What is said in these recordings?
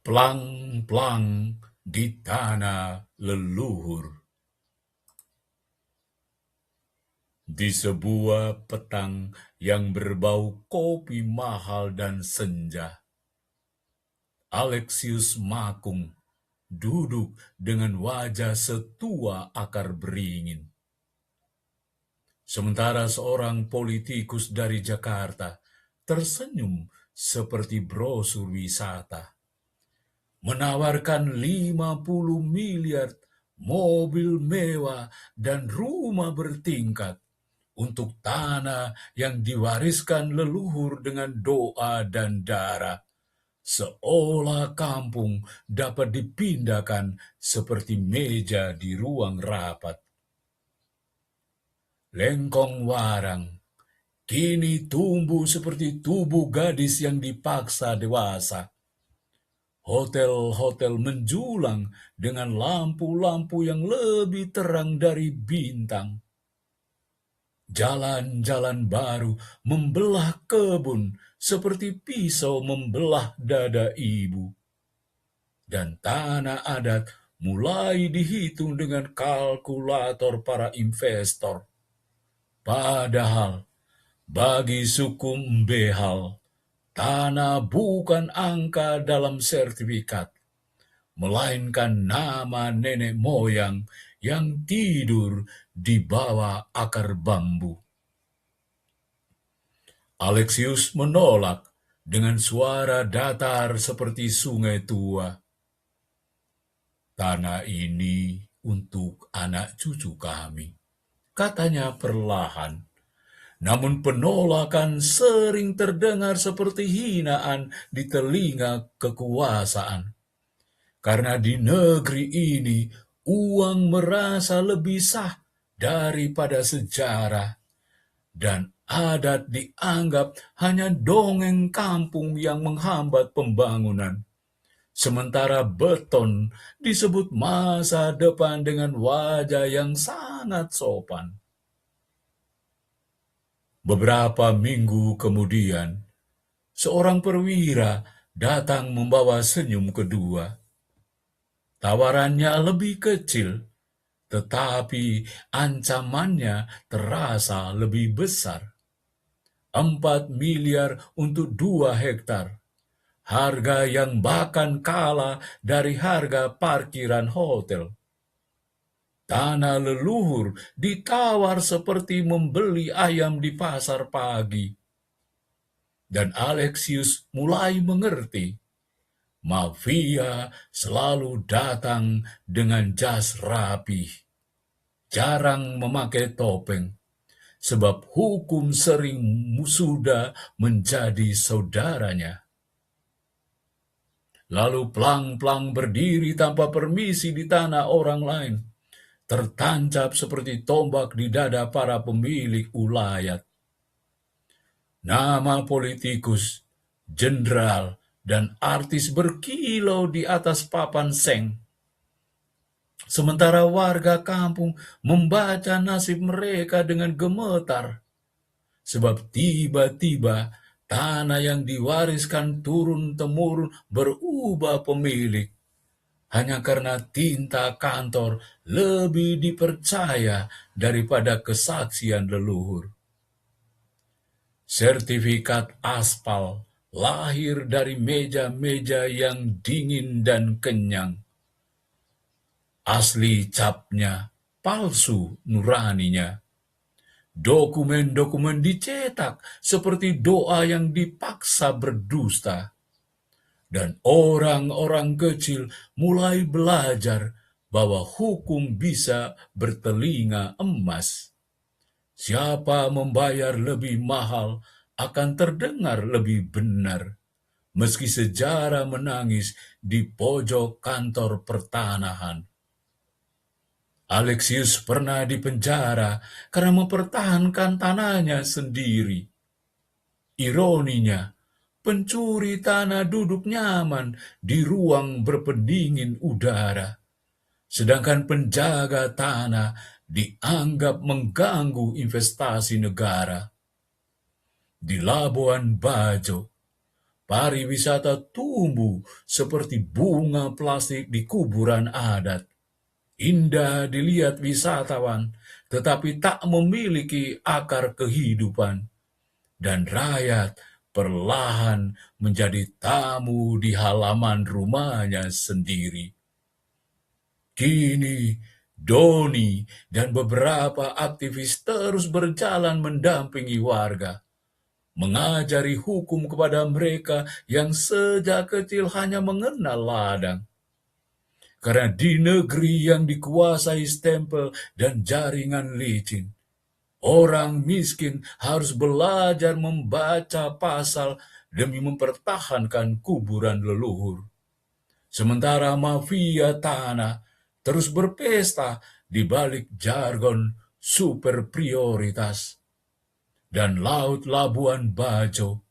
Plang-plang di tanah leluhur. Di sebuah petang yang berbau kopi mahal dan senja, Alexius Makung duduk dengan wajah setua akar beringin. Sementara seorang politikus dari Jakarta tersenyum seperti brosur wisata, menawarkan 50 miliar mobil mewah dan rumah bertingkat untuk tanah yang diwariskan leluhur dengan doa dan darah, seolah kampung dapat dipindahkan seperti meja di ruang rapat. Lengkong Warang kini tumbuh seperti tubuh gadis yang dipaksa dewasa. Hotel-hotel menjulang dengan lampu-lampu yang lebih terang dari bintang. Jalan-jalan baru membelah kebun seperti pisau membelah dada ibu. Dan tanah adat mulai dihitung dengan kalkulator para investor. Padahal bagi suku Mbehal, tanah bukan angka dalam sertifikat, melainkan nama nenek moyang yang tidur di bawah akar bambu. Alexius menolak dengan suara datar seperti sungai tua. Tanah ini untuk anak cucu kami, katanya perlahan. Namun penolakan sering terdengar seperti hinaan di telinga kekuasaan. Karena di negeri ini, uang merasa lebih sah daripada sejarah. Dan adat dianggap hanya dongeng kampung yang menghambat pembangunan. Sementara beton disebut masa depan dengan wajah yang sangat sopan. Beberapa minggu kemudian, seorang perwira datang membawa senyum kedua. Tawarannya lebih kecil, tetapi ancamannya terasa lebih besar. 4 miliar untuk 2 hektar. Harga yang bahkan kalah dari harga parkiran hotel. Tanah leluhur ditawar seperti membeli ayam di pasar pagi. Dan Alexius mulai mengerti. Mafia selalu datang dengan jas rapi. Jarang memakai topeng. Sebab hukum sering sudah menjadi saudaranya. Lalu plang-plang berdiri tanpa permisi di tanah orang lain. Tertancap seperti tombak di dada para pemilik ulayat. Nama politikus, jenderal, dan artis berkilau di atas papan seng. Sementara warga kampung membaca nasib mereka dengan gemetar. Sebab tiba-tiba tanah yang diwariskan turun-temurun berubah pemilik. Hanya karena tinta kantor lebih dipercaya daripada kesaksian leluhur. Sertifikat aspal lahir dari meja-meja yang dingin dan kenyang. Asli capnya, palsu nuraninya. Dokumen-dokumen dicetak seperti doa yang dipaksa berdusta. Dan orang-orang kecil mulai belajar bahwa hukum bisa bertelinga emas. Siapa membayar lebih mahal akan terdengar lebih benar, meski sejarah menangis di pojok kantor pertanahan. Alexius pernah dipenjara karena mempertahankan tanahnya sendiri. Ironinya, pencuri tanah duduk nyaman di ruang berpendingin udara, sedangkan penjaga tanah dianggap mengganggu investasi negara. Di Labuan Bajo, Pariwisata tumbuh seperti bunga plastik di kuburan adat. Indah dilihat wisatawan, tetapi tak memiliki akar kehidupan. Dan rakyat perlahan menjadi tamu di halaman rumahnya sendiri. Kini, Doni dan beberapa aktivis terus berjalan mendampingi warga, mengajari hukum kepada mereka yang sejak kecil hanya mengenal ladang. Karena di negeri yang dikuasai stempel dan jaringan licin, orang miskin harus belajar membaca pasal demi mempertahankan kuburan leluhur. Sementara mafia tanah terus berpesta di balik jargon super prioritas. Dan Laut Labuan Bajo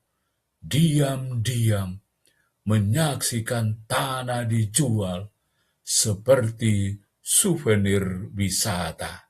diam-diam menyaksikan tanah dijual seperti souvenir wisata.